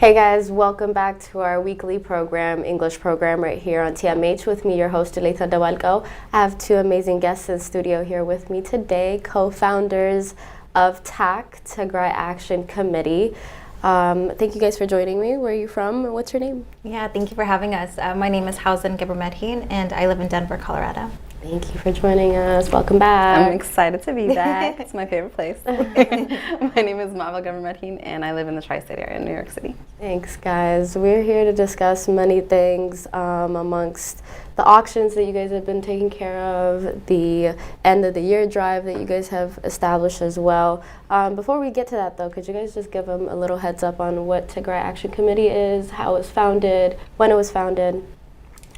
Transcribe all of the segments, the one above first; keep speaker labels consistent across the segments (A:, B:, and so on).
A: Hey guys, welcome back to our weekly program, English program, right here on TMH with me, your host, Elisa Dawalko. I have two amazing guests in studio here with me today, co-founders of TAC, Tigray Action Committee. Thank you guys for joining me. Where are you from? What's your name?
B: Yeah, thank you for having us. My name is Hausen Gebermedhin, and I live in Denver, Colorado.
A: Thank you for joining us. Welcome back.
C: I'm excited to be back. It's my favorite place. My name is Mava Gebermedhin, and I live in the tri-state area in New York City.
A: Thanks, guys. We're here to discuss many things amongst the auctions that you guys have been taking care of, the end of the year drive that you guys have established as well. Before we get to that, though, could you guys just give them a little heads up on what Tigray Action Committee is, how it was founded, when it was founded,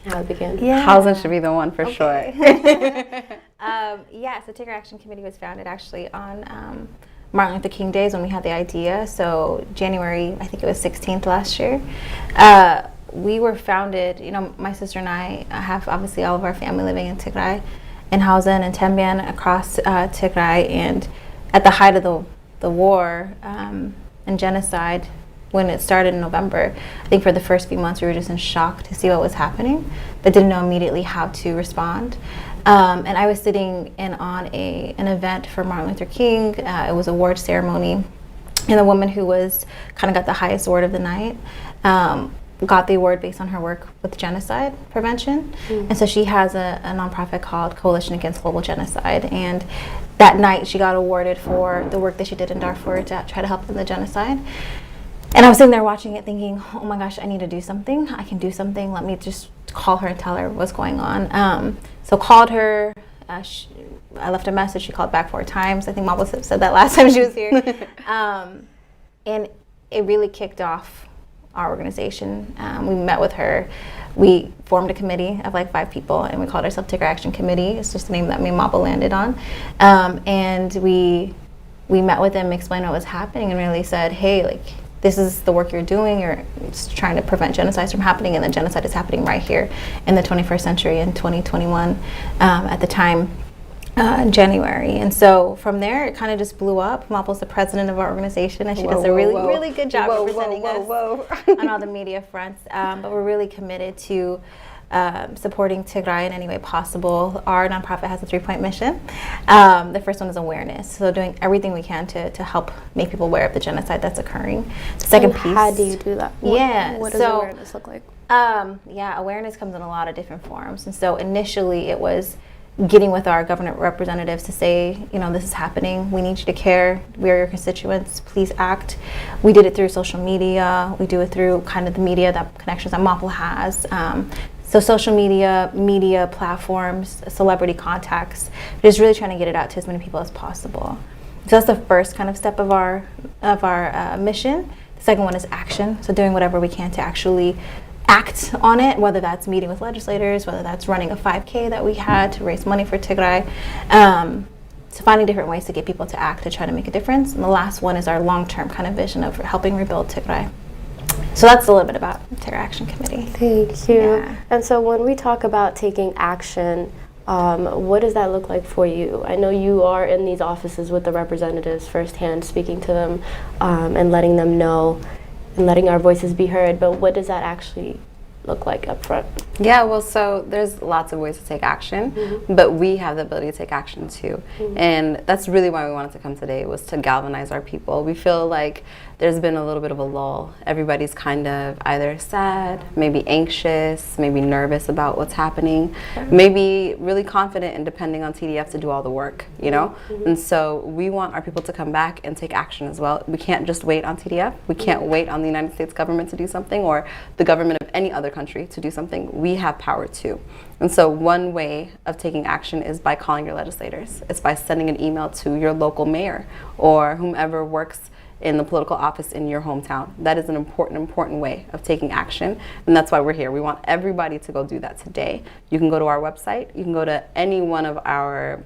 A: how it began?
C: Yeah. Hausen should be the one for sure.
B: So Tigray Action Committee was founded actually on Martin Luther King Days when we had the idea. So January, I think it was 16th last year. We were founded, my sister and I have obviously all of our family living in Tigray, in Hausen and Tembian across Tigray. And at the height of the war and genocide, when it started in November, I think for the first few months we were just in shock to see what was happening, but didn't know immediately how to respond. And I was sitting in on an event for Martin Luther King. It was a award ceremony, and the woman who was kind of got the highest award of the night got the award based on her work with genocide prevention. And so she has a nonprofit called Coalition Against Global Genocide, and that night she got awarded for the work that she did in Darfur to try to help in the genocide. And I was sitting there watching it thinking, oh my gosh, I need to do something. I can do something. Let me just call her and tell her what's going on. So called her. I left a message. She called back 4 times. I think Mom said that last time she was here. And it really kicked off our organization. We met with her. We formed a committee of like 5 people, and we called ourselves Tigray Action Committee. It's just the name that me and Mama landed on. And we met with them, explained what was happening, and really said, hey, like, this is the work you're doing. You're trying to prevent genocide from happening, and the genocide is happening right here in the 21st century in 2021 at the time, in January. And so from there, it kind of just blew up. Maple's the president of our organization, and she does a really good job representing us on all the media fronts. But we're really committed to supporting Tigray in any way possible. Our nonprofit has a 3-point mission. The first one is awareness, so doing everything we can to help make people aware of the genocide that's occurring. The second piece.
A: How do you do that?
B: What
A: does awareness look like?
B: Awareness comes in a lot of different forms. And so initially it was getting with our government representatives to say, this is happening. We need you to care. We are your constituents. Please act. We did it through social media. We do it through kind of the media, that connections that MAPL has. So social media platforms, celebrity contacts, just really trying to get it out to as many people as possible. So that's the first kind of step of our mission. The second one is action. So doing whatever we can to actually act on it, whether that's meeting with legislators, whether that's running a 5K that we had to raise money for Tigray. So finding different ways to get people to act to try to make a difference. And the last one is our long-term kind of vision of helping rebuild Tigray. So that's a little bit about Tigray Action Committee.
A: Thank you. Yeah. And so when we talk about taking action, what does that look like for you? I know you are in these offices with the representatives firsthand, speaking to them and letting them know and letting our voices be heard, but what does that actually look like up front?
C: Yeah, well, so there's lots of ways to take action, but we have the ability to take action too. And that's really why we wanted to come today, was to galvanize our people. We feel like there's been a little bit of a lull. Everybody's kind of either sad, maybe anxious, maybe nervous about what's happening, maybe really confident and depending on TDF to do all the work, you know? And so we want our people to come back and take action as well. We can't just wait on TDF. We can't wait on the United States government to do something, or the government of any other country to do something. We have power too. And so one way of taking action is by calling your legislators. It's by sending an email to your local mayor or whomever works in the political office in your hometown. That is an important way of taking action, and that's why we're here. We want everybody to go do that today. You can go to our website. You can go to any one of our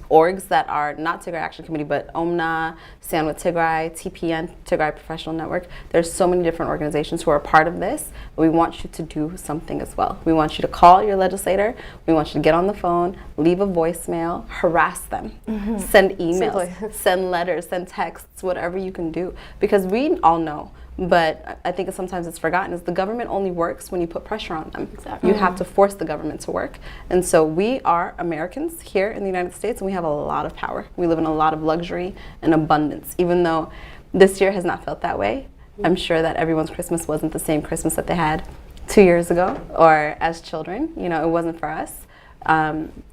C: orgs that are not Tigray Action Committee, but OMNA, Stand with Tigray, TPN, Tigray Professional Network. There's so many different organizations who are part of this. We want you to do something as well. We want you to call your legislator. We want you to get on the phone, leave a voicemail, harass them, send emails, send letters, send texts, whatever you can do. Because we all know, but I think sometimes it's forgotten, is the government only works when you put pressure on them.
A: Exactly.
C: You have to force the government to work. And so we are Americans here in the United States, and we have a lot of power. We live in a lot of luxury and abundance, even though this year has not felt that way. I'm sure that everyone's Christmas wasn't the same Christmas that they had 2 years ago or as children. You know, it wasn't for us.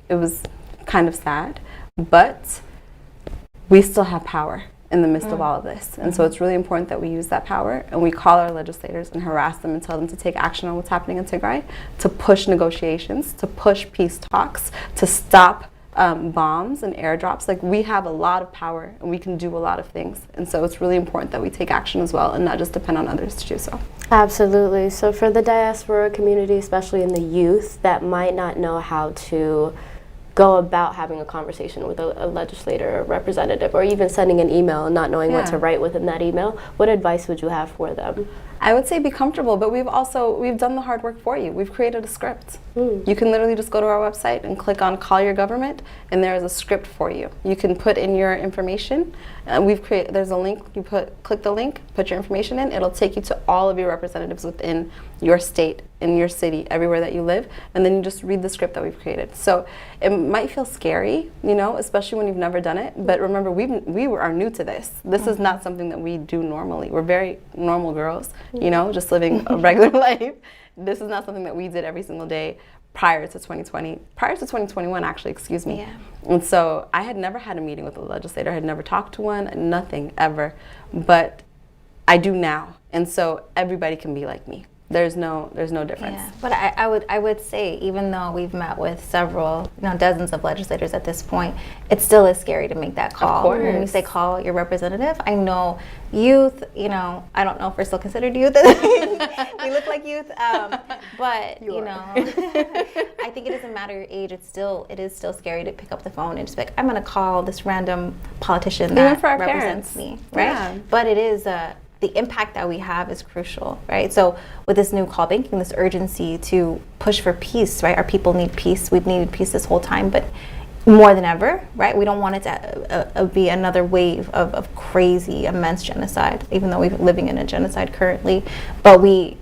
C: It was kind of sad, but we still have power in the midst of all of this. And so it's really important that we use that power and we call our legislators and harass them and tell them to take action on what's happening in Tigray, to push negotiations, to push peace talks, to stop bombs and airdrops. Like, we have a lot of power and we can do a lot of things. And so it's really important that we take action as well and not just depend on others to do so.
A: Absolutely. So for the diaspora community, especially in the youth that might not know how to go about having a conversation with a legislator or representative, or even sending an email and not knowing what to write within that email, what advice would you have for them?
C: I would say be comfortable, but we've done the hard work for you. We've created a script. You can literally just go to our website and click on Call Your Government, and there is a script for you. You can put in your information. There's a link. You click the link, put your information in. It'll take you to all of your representatives within your state, in your city, everywhere that you live, and then you just read the script that we've created. So it might feel scary, you know, especially when you've never done it. But remember, we are new to this. This is not something that we do normally. We're very normal girls, you know, just living a regular life. This is not something that we did every single day prior to 2021, actually, excuse me.
B: Yeah.
C: And so I had never had a meeting with a legislator. I had never talked to one, nothing ever. But I do now. And so everybody can be like me. There's no difference.
B: Yeah, but I would say, even though we've met with several, dozens of legislators at this point, it still is scary to make that call.
C: Of course.
B: When we say call your representative, I know youth, I don't know if we're still considered youth. We look like youth, but I think it doesn't matter your age. It is still scary to pick up the phone and just be like, I'm going to call this random politician that represents me, right? Yeah. But it is the impact that we have is crucial, right? So with this new call banking, this urgency to push for peace, right? Our people need peace. We've needed peace this whole time, but more than ever, right? We don't want it to be another wave of crazy, immense genocide, even though we're living in a genocide currently. But we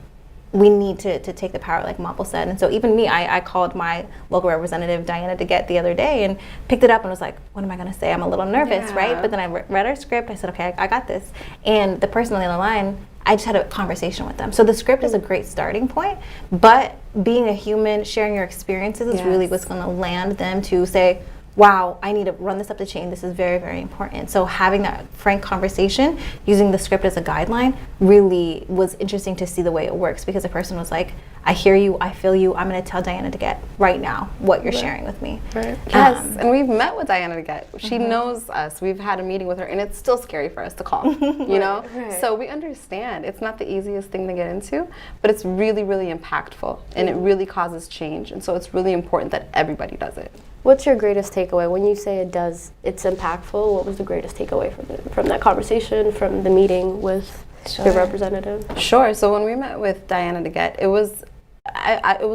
B: need to take the power, like Mabel said. And so even me, I called my local representative, Diana DeGette, the other day and picked it up and was like, what am I going to say? I'm a little nervous, right? But then I read our script. I said, okay, I got this. And the person on the other line, I just had a conversation with them. So the script is a great starting point, but being a human, sharing your experiences is really what's going to land them to say, wow, I need to run this up the chain. This is very, very important. So having that frank conversation, using the script as a guideline, really was interesting to see the way it works, because the person was like, I hear you, I feel you, I'm going to tell Diana DeGette right now what you're sharing with me.
C: Right. Yes, and we've met with Diana DeGette. She knows us. We've had a meeting with her, and it's still scary for us to call, you know? Right. So we understand. It's not the easiest thing to get into, but it's really, really impactful, and it really causes change. And so it's really important that everybody does it.
A: What's your greatest takeaway? When you say it's impactful, what was the greatest takeaway from that conversation, from the meeting with your representative?
C: Sure. So when we met with Diana DeGette, it was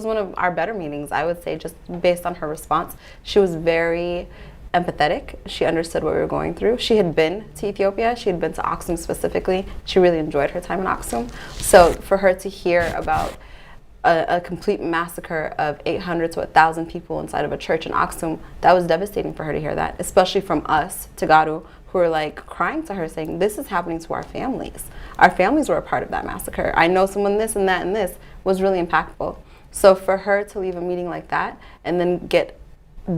C: one of our better meetings, I would say, just based on her response. She was very empathetic. She understood what we were going through. She had been to Ethiopia. She had been to Aksum specifically. She really enjoyed her time in Aksum. So for her to hear about a complete massacre of 800 to 1,000 people inside of a church in Aksum, that was devastating for her to hear that, especially from us, Tagaru, who were like crying to her saying, this is happening to our families. Our families were a part of that massacre. I know someone this and that and this was really impactful. So for her to leave a meeting like that and then get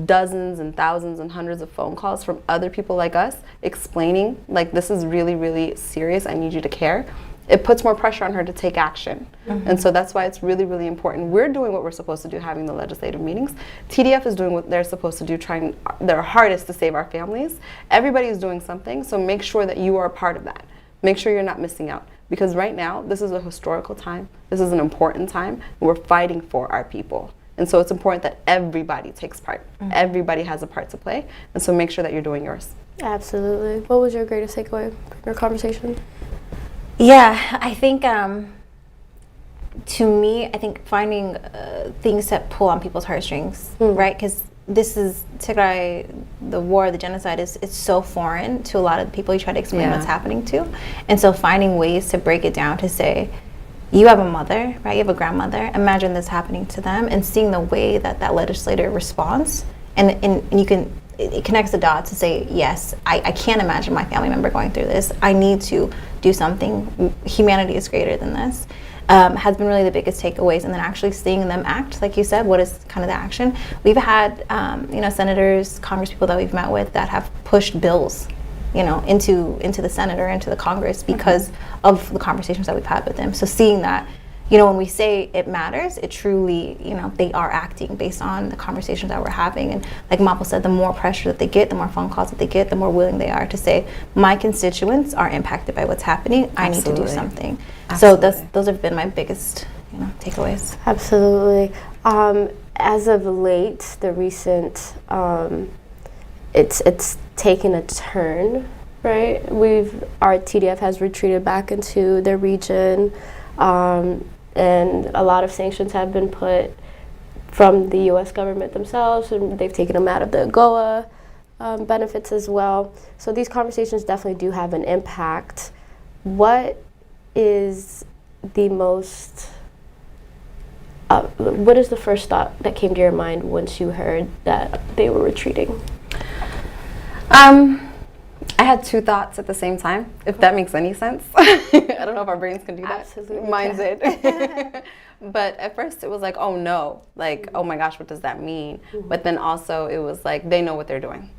C: dozens and thousands and hundreds of phone calls from other people like us explaining, like, this is really, really serious, I need you to care, it puts more pressure on her to take action. And so that's why it's really, really important. We're doing what we're supposed to do, having the legislative meetings. TDF is doing what they're supposed to do, trying their hardest to save our families. Everybody is doing something, so make sure that you are a part of that. Make sure you're not missing out. Because right now, this is a historical time. This is an important time. And we're fighting for our people. And so it's important that everybody takes part. Everybody has a part to play. And so make sure that you're doing yours.
A: Absolutely. What was your greatest takeaway from your conversation?
B: Yeah, I think to me, I think finding things that pull on people's heartstrings, right? Because this is Tigray, the war, the genocide is it's so foreign to a lot of the people you try to explain what's happening to. And so finding ways to break it down to say, you have a mother, right? You have a grandmother. Imagine this happening to them, and seeing the way that that legislator responds, and you can, it connects the dots to say, yes, I can't imagine my family member going through this. I need to do something. Humanity is greater than this. Has been really the biggest takeaways, and then actually seeing them act, like you said, what is kind of the action? We've had, senators, Congress people that we've met with that have pushed bills, into the Senate or into the Congress because of the conversations that we've had with them. So seeing that, when we say it matters, it truly, they are acting based on the conversations that we're having. And like Mapo said, the more pressure that they get, the more phone calls that they get, the more willing they are to say, my constituents are impacted by what's happening. I need to do something.
C: Absolutely.
B: So those have been my biggest, takeaways.
A: Absolutely. As of late, the recent, it's taken a turn, right? Our TDF has retreated back into their region. And a lot of sanctions have been put from the U.S. government themselves, and they've taken them out of the AGOA benefits as well. So these conversations definitely do have an impact. What is the first thought that came to your mind once you heard that they were retreating?
C: I had two thoughts at the same time, if that makes any sense. I don't know if our brains can do that.
A: Absolutely.
C: Mine did. But at first it was like, oh no, oh my gosh, what does that mean? But then also it was like, they know what they're doing.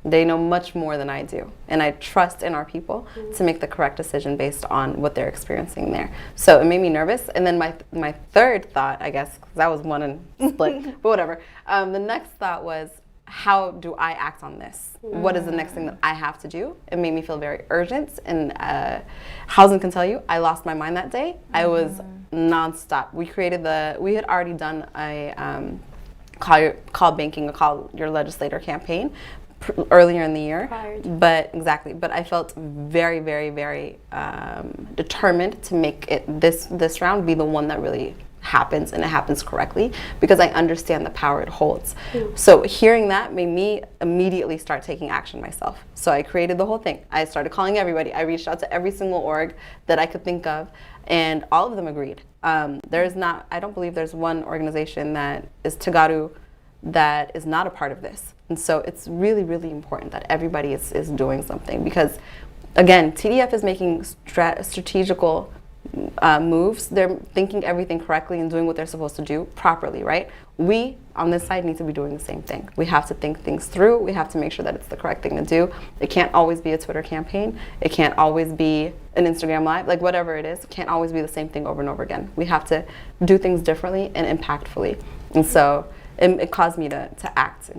C: They know much more than I do. And I trust in our people to make the correct decision based on what they're experiencing there. So it made me nervous. And then my third thought, I guess, because that was one and split, but whatever. The next thought was, how do I act on this? What is the next thing that I have to do? It made me feel very urgent. And Housing can tell you, I lost my mind that day. I was nonstop. We had already done a call banking, a call your legislator campaign earlier in the year. But I felt very, very, very determined to make it this round be the one that really happens, and it happens correctly, because I understand the power it holds. So hearing that made me immediately start taking action myself. So I created the whole thing. I started calling everybody. I reached out to every single org that I could think of, and all of them agreed. I don't believe there's one organization that is Tagaru that is not a part of this. And so it's really, really important that everybody is doing something, because again, TDF is making strategical moves. They're thinking everything correctly and doing what they're supposed to do properly, right? We on this side need to be doing the same thing. We have to think things through. We have to make sure that it's the correct thing to do. It can't always be a Twitter campaign. It can't always be an Instagram live, like whatever it is. It can't always be the same thing over and over again. We have to do things differently and impactfully. And so it caused me to act.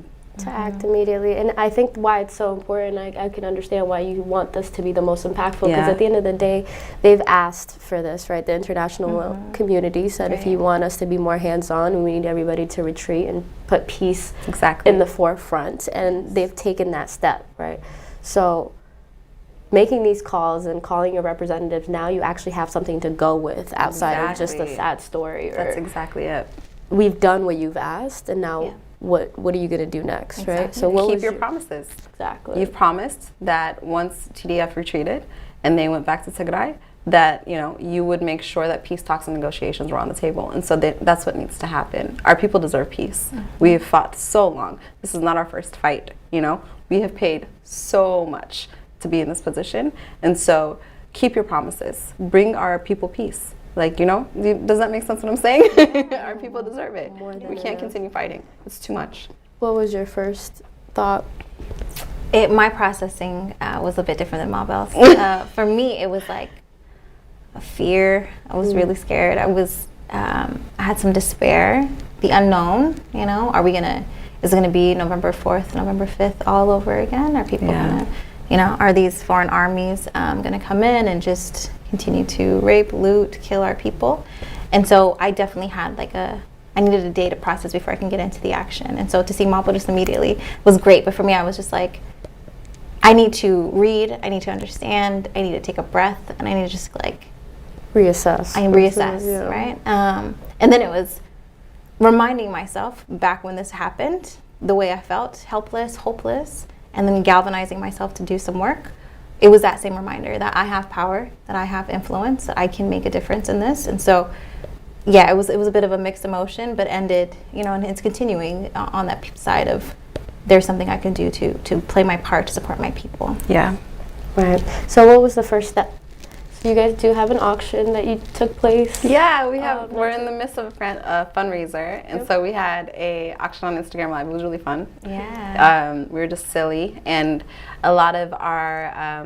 A: To act immediately. And I think why it's so important, I can understand why you want this to be the most impactful, because at the end of the day, they've asked for this, right? The international community said, if you want us to be more hands-on, we need everybody to retreat and put peace in the forefront. And they've taken that step, right? So making these calls and calling your representatives, now you actually have something to go with outside of just a sad story.
C: That's exactly it.
A: We've done what you've asked, and now what are you going to do next, right?
C: So keep your promises.
A: Exactly.
C: You've promised that once TDF retreated and they went back to Tigray, that, you know, you would make sure that peace talks and negotiations were on the table. And so that's what needs to happen. Our people deserve peace. We have fought so long. This is not our first fight, you know. We have paid so much to be in this position. And so keep your promises. Bring our people peace. Like, you know, does that make sense what I'm saying? Our people deserve it. We can't continue fighting. It's too much.
A: What was your first thought?
B: My processing was a bit different than Mabel's. For me, it was like a fear. I was really scared. I had some despair. The unknown, you know, is it gonna be November 4th, November 5th all over again? Are people gonna, you know, are these foreign armies gonna come in and just continue to rape, loot, kill our people? And so I definitely had I needed a day to process before I can get into the action. And so to see Mabel just immediately was great. But for me, I was just like, I need to read, I need to understand, I need to take a breath, and I need to just like reassess, right? And then it was reminding myself back when this happened, the way I felt, helpless, hopeless, and then galvanizing myself to do some work. It was that same reminder that I have power, that I have influence, that I can make a difference in this. And so, yeah, it was a bit of a mixed emotion, but ended, you know, and it's continuing on that side of there's something I can do to play my part to support my people.
C: Yeah.
A: Right. So what was the first step? So you guys do have an auction that you took place?
C: Yeah, we have. We're in the midst of a fundraiser, and so we had a auction on Instagram Live. It was really fun.
B: Yeah.
C: We were just silly, and a lot of our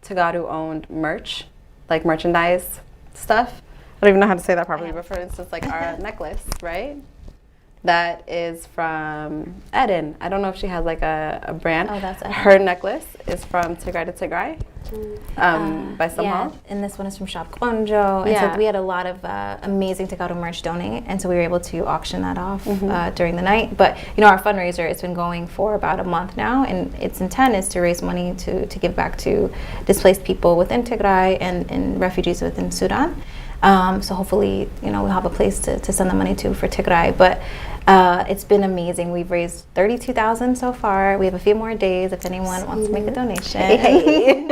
C: Tagaru-owned merch, like merchandise stuff. I don't even know how to say that properly, but for instance, like our necklace, right? That is from Eden. I don't know if she has like a brand.
B: Oh, that's Eden.
C: Her necklace is from Tigray to Tigray by Somehow.
B: Yeah, and this one is from Shop Konjo. And so we had a lot of amazing Tagaru merch donate, and so we were able to auction that off during the night. But you know, our fundraiser, it's been going for about a month now, and its intent is to raise money to give back to displaced people within Tigray and refugees within Sudan. So hopefully, you know, we'll have a place to send the money to for Tigray. But it's been amazing. We've raised $32,000 so far. We have a few more days if anyone wants to make a donation.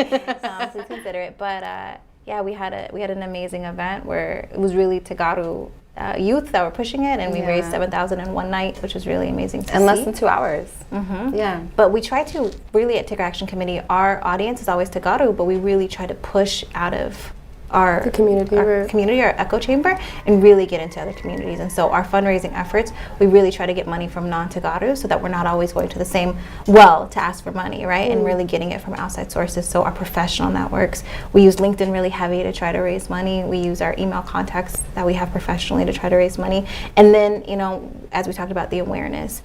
B: So consider it. But yeah, we had an amazing event where it was really Tagaru youth that were pushing it, and we raised $7,000 in one night, which was really amazing to see.
C: In less than 2 hours. Yeah.
B: But we try to really at Tigray Action Committee, our audience is always Tagaru, but we really try to push out of our community, our echo chamber, and really get into other communities. And so our fundraising efforts, we really try to get money from non-Tagaru so that we're not always going to the same well to ask for money, right? And really getting it from outside sources. So our professional networks, we use LinkedIn really heavy to try to raise money. We use our email contacts that we have professionally to try to raise money. And then, you know, as we talked about the awareness,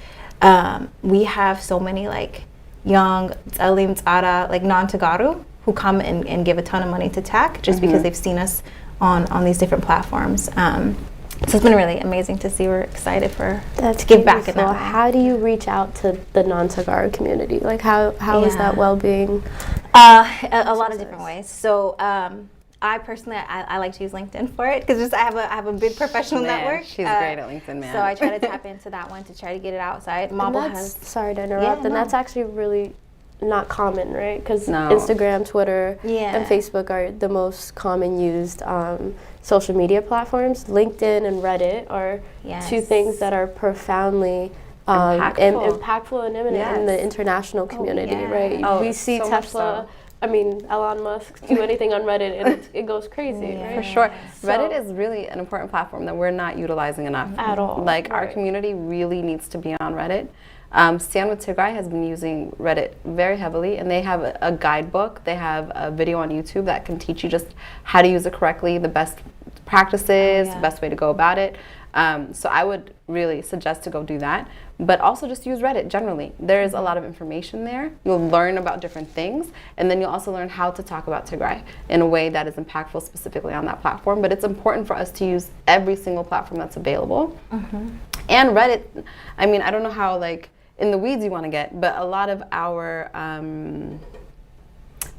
B: we have so many like young, like non-Tagaru, who come and give a ton of money to TAC just because they've seen us on these different platforms. So it's been really amazing to see. We're excited to give back in that way.
A: How do you reach out to the non-Tagaru community? Like how is that well-being?
B: A lot of different ways. So I personally, I like to use LinkedIn for it because I have a big professional network.
C: She's great at LinkedIn, man.
B: So I try to tap into that one to try to get it outside.
A: Sorry to interrupt, and that's actually really not common, right? Because Instagram, Twitter, and Facebook are the most common used social media platforms. LinkedIn and Reddit are two things that are profoundly impactful and imminent in the international community, right? We see so Tesla, Elon Musk do anything on Reddit and it goes crazy, right?
C: For sure. So Reddit is really an important platform that we're not utilizing enough.
A: At all.
C: Like our community really needs to be on Reddit. Stand with Tigray has been using Reddit very heavily, and they have a guidebook. They have a video on YouTube that can teach you just how to use it correctly, the best practices, the best way to go about it. So I would really suggest to go do that, but also just use Reddit generally. There's a lot of information there. You'll learn about different things, and then you'll also learn how to talk about Tigray in a way that is impactful specifically on that platform. But it's important for us to use every single platform that's available. And Reddit, I don't know how in the weeds you want to get, but a lot of our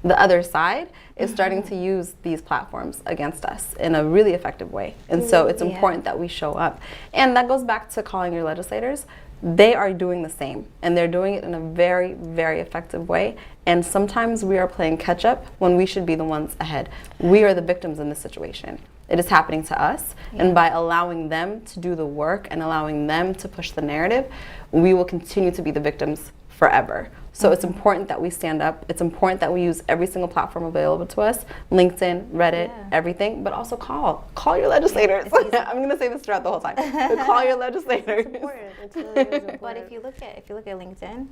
C: the other side is starting to use these platforms against us in a really effective way. And so it's important that we show up. And that goes back to calling your legislators. They are doing the same, and they're doing it in a very, very effective way. And sometimes we are playing catch up when we should be the ones ahead. We are the victims in this situation. It is happening to us, and by allowing them to do the work and allowing them to push the narrative, we will continue to be the victims forever. So it's important that we stand up. It's important that we use every single platform available to us, LinkedIn, Reddit, everything, but also call your legislators. I'm going to say this throughout the whole time. But call your legislators.
A: It's important. It really is important.
B: But if you look at LinkedIn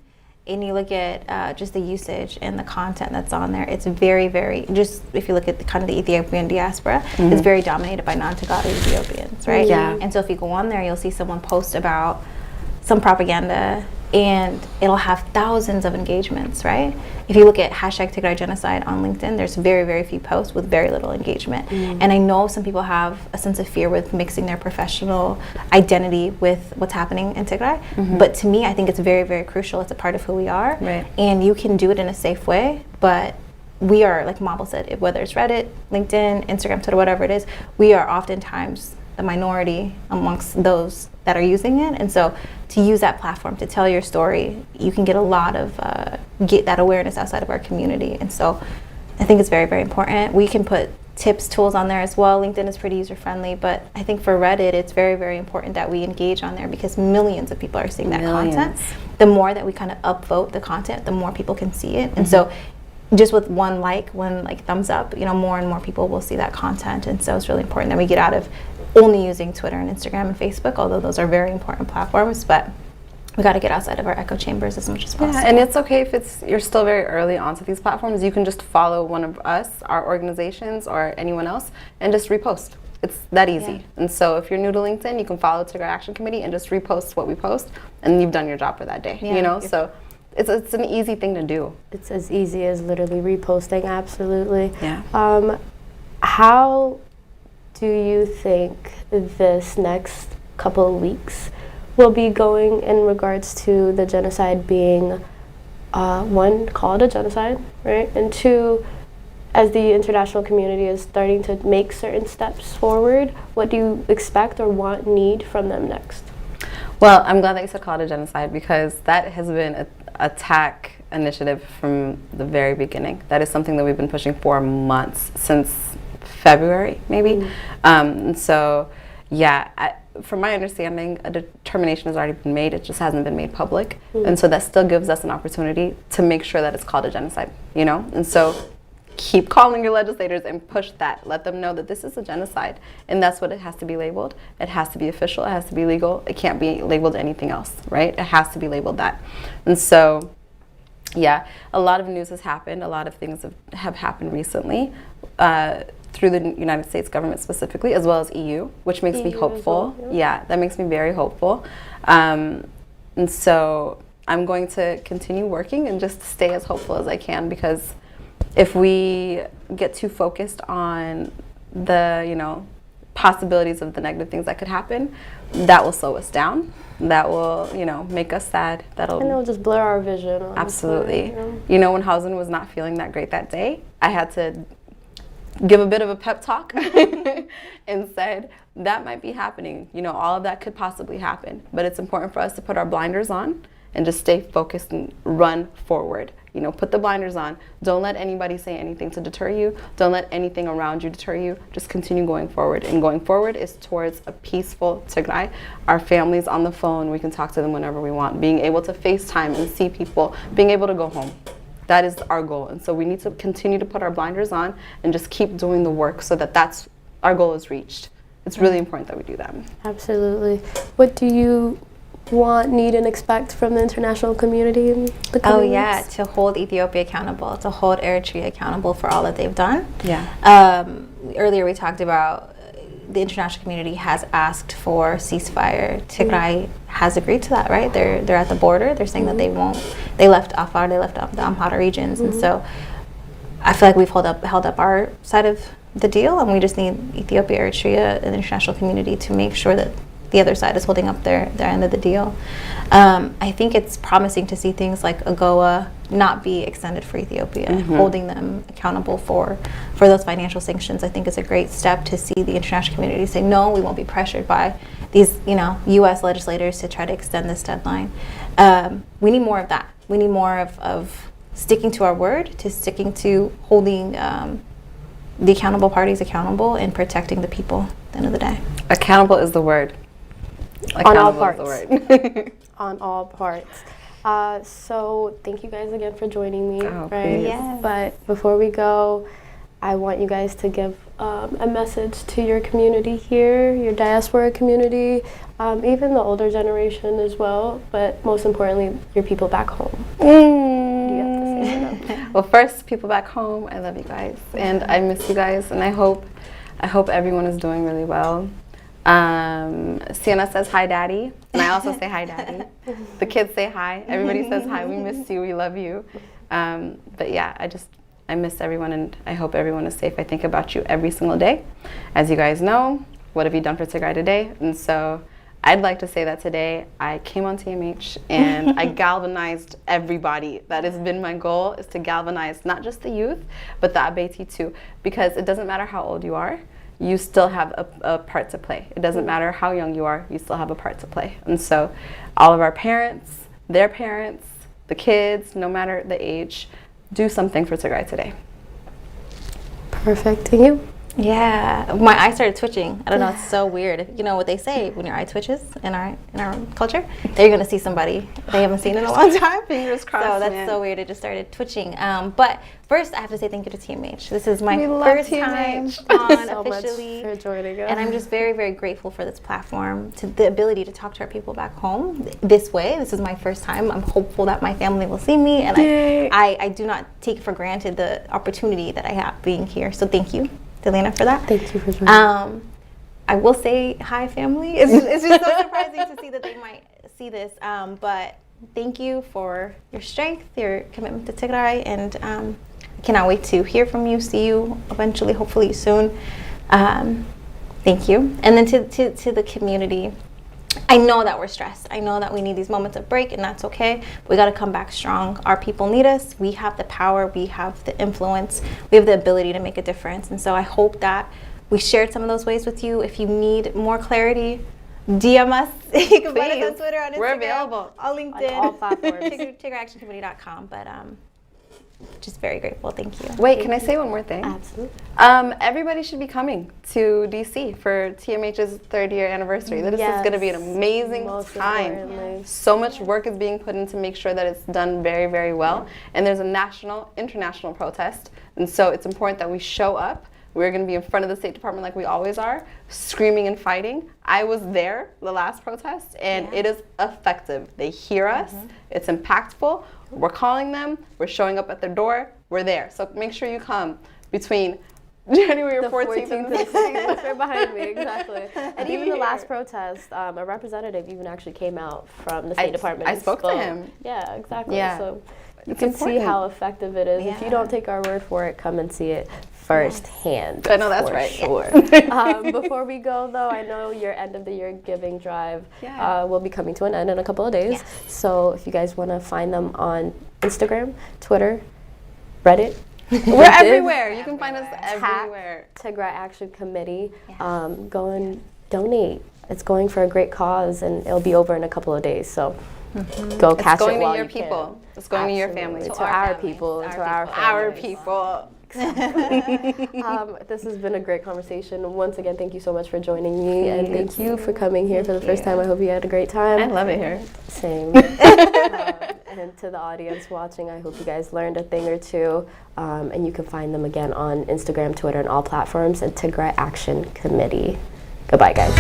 B: and you look at just the usage and the content that's on there, it's very, very, just if you look at kind of the Ethiopian diaspora, it's very dominated by non-Tagalog Ethiopians, right?
C: Yeah.
B: And so if you go on there, you'll see someone post about some propaganda, and it'll have thousands of engagements, right? If you look at hashtag Tigray genocide on LinkedIn, there's very, very few posts with very little engagement. And I know some people have a sense of fear with mixing their professional identity with what's happening in Tigray. But to me, I think it's very, very crucial. It's a part of who we are.
C: Right.
B: And you can do it in a safe way, but we are, like Mabel said, whether it's Reddit, LinkedIn, Instagram, Twitter, whatever it is, we are oftentimes the minority amongst those that are using it. And so to use that platform to tell your story, you can get a lot of get that awareness outside of our community. And so I think it's very, very important. We can put tips, tools on there as well. LinkedIn is pretty user friendly, but I think for Reddit, it's very, very important that we engage on there because millions of people are seeing that content. The more that we kind of upvote the content, the more people can see it. And so just with one thumbs up, more and more people will see that content. And so it's really important that we get out of only using Twitter and Instagram and Facebook, although those are very important platforms, but we got to get outside of our echo chambers as much as possible.
C: Yeah, and it's okay if you're still very early onto these platforms. You can just follow one of us, our organizations, or anyone else, and just repost. It's that easy. And so if you're new to LinkedIn, you can follow Tigray Action Committee and just repost what we post, and you've done your job for that day. So it's an easy thing to do.
A: It's as easy as literally reposting, absolutely.
C: Yeah.
A: How do you think this next couple of weeks will be going in regards to the genocide being, one, called a genocide, right? And two, as the international community is starting to make certain steps forward, what do you expect or need from them next?
C: Well, I'm glad that you said call it a genocide because that has been an attack initiative from the very beginning. That is something that we've been pushing for months, since February, maybe. And so, from my understanding, a determination has already been made. It just hasn't been made public. And so that still gives us an opportunity to make sure that it's called a genocide, And so keep calling your legislators and push that. Let them know that this is a genocide. And that's what it has to be labeled. It has to be official. It has to be legal. It can't be labeled anything else, right? It has to be labeled that. And so, a lot of news has happened. A lot of things have happened recently. Through the United States government specifically, as well as EU, which makes me hopeful. That makes me very hopeful. And so I'm going to continue working and just stay as hopeful as I can, because if we get too focused on the, possibilities of the negative things that could happen, that will slow us down. That will, make us sad. And
A: it'll just blur our vision. Honestly.
C: Absolutely. When Hausen was not feeling that great that day, I had to give a bit of a pep talk and said, that might be happening. All of that could possibly happen. But it's important for us to put our blinders on and just stay focused and run forward. Put the blinders on. Don't let anybody say anything to deter you. Don't let anything around you deter you. Just continue going forward. And going forward is towards a peaceful Tigray. Our families on the phone, we can talk to them whenever we want. Being able to FaceTime and see people. Being able to go home. That is our goal. And so we need to continue to put our blinders on and just keep doing the work so that our goal is reached. It's really important that we do that.
A: Absolutely. What do you want, need, and expect from the international community in the coming weeks?
B: To hold Ethiopia accountable, to hold Eritrea accountable for all that they've done. Earlier we talked about the international community has asked for ceasefire. Tigray has agreed to that, right? They're at the border. They're saying that they won't. They left Afar. They left the Amhara regions, and so I feel like we've held up our side of the deal, and we just need Ethiopia, Eritrea, and the international community to make sure that the other side is holding up their end of the deal. I think it's promising to see things like AGOA not be extended for Ethiopia. Holding them accountable for those financial sanctions, I think, is a great step to see the international community say, no, we won't be pressured by these, U.S. legislators to try to extend this deadline. We need more of that. We need more of sticking to our word, to sticking to holding the accountable parties accountable and protecting the people at the end of the day.
C: Accountable is the word.
A: On all parts.
C: Is the word.
A: On all parts. So thank you guys again for joining me.
C: Oh,
A: right?
B: Yes.
A: But before we go, I want you guys to give a message to your community here, your diaspora community, even the older generation as well, but most importantly, your people back home. What do you have to say to them?
C: Well, first, people back home, I love you guys, and I miss you guys, and I hope everyone is doing really well. Sienna says hi, Daddy, and I also say hi, Daddy. The kids say hi. Everybody says hi. We miss you. We love you. But yeah, I miss everyone, and I hope everyone is safe. I think about you every single day. As you guys know, what have you done for Tigray today? And so I'd like to say that today I came on TMH and I galvanized everybody. That has been my goal, is to galvanize not just the youth, but the Abeti too. Because it doesn't matter how old you are, you still have a part to play. It doesn't matter how young you are, you still have a part to play. And so all of our parents, their parents, the kids, no matter the age, do something for Tigray today.
A: Perfect. And you?
B: Yeah, my eye started twitching. I don't know, it's so weird. You know what they say, when your eye twitches in our culture, that you're gonna see somebody they haven't seen in a long time.
C: Fingers crossed.
B: So that's so weird. It just started twitching. But first, I have to say thank you to TMH. This is my first time on
A: so
B: officially,
A: much for joining us.
B: and I'm just very, very grateful for this platform, to the ability to talk to our people back home this way. This is my first time. I'm hopeful that my family will see me, and I do not take for granted the opportunity that I have being here. So thank you, Delana, for that.
A: Thank you for joining.
B: I will say hi, family. It's just so surprising to see that they might see this. But thank you for your strength, your commitment to Tigray, and I cannot wait to hear from you, see you eventually, hopefully soon. Thank you. And then to the community, I know that we're stressed. I know that we need these moments of break, and that's okay. We got to come back strong. Our people need us. We have the power. We have the influence. We have the ability to make a difference. And so I hope that we shared some of those ways with you. If you need more clarity, DM us. You can find us on Twitter, on Instagram.
C: We're available.
B: On LinkedIn.
A: On all platforms.
B: TigrayActionCommittee.com. But just very grateful. Thank you.
C: Wait, can I say one more thing?
A: Absolutely.
C: Everybody should be coming to DC for TMH's 3rd year anniversary. This is going to be an amazing time. So much work is being put in to make sure that it's done very, very well. And there's a national, international protest. And so it's important that we show up. We're going to be in front of the State Department like we always are, screaming and fighting. I was there the last protest, and it is effective. They hear us. It's impactful. We're calling them. We're showing up at their door. We're there. So make sure you come between January 14th and the 16th.
A: Look right behind me, exactly. And even the last protest, a representative even actually came out from the State Department.
C: I spoke to him.
A: Yeah, exactly.
C: Yeah.
A: So you can see how effective it is. If you don't take our word for it, come and see it firsthand.
C: I know that's right.
A: Sure. Before we go, though, I know your end of the year giving drive will be coming to an end in a couple of days. So if you guys want to find them on Instagram, Twitter, Reddit.
C: We're everywhere. You can find us everywhere.
A: Tigray Action Committee. Go and donate. It's going for a great cause, and it'll be over in a couple of days. So go catch it while you can.
C: It's going to your family.
A: To our people. To our families.
C: Our people.
A: This has been a great conversation. Once again, thank you so much for joining me, and thank you for coming here for the first time. I hope you had a great time.
C: I love it here.
A: Same. And to the audience watching, I hope you guys learned a thing or two. And you can find them again on Instagram, Twitter, and all platforms at Tigray Action Committee. Goodbye, guys.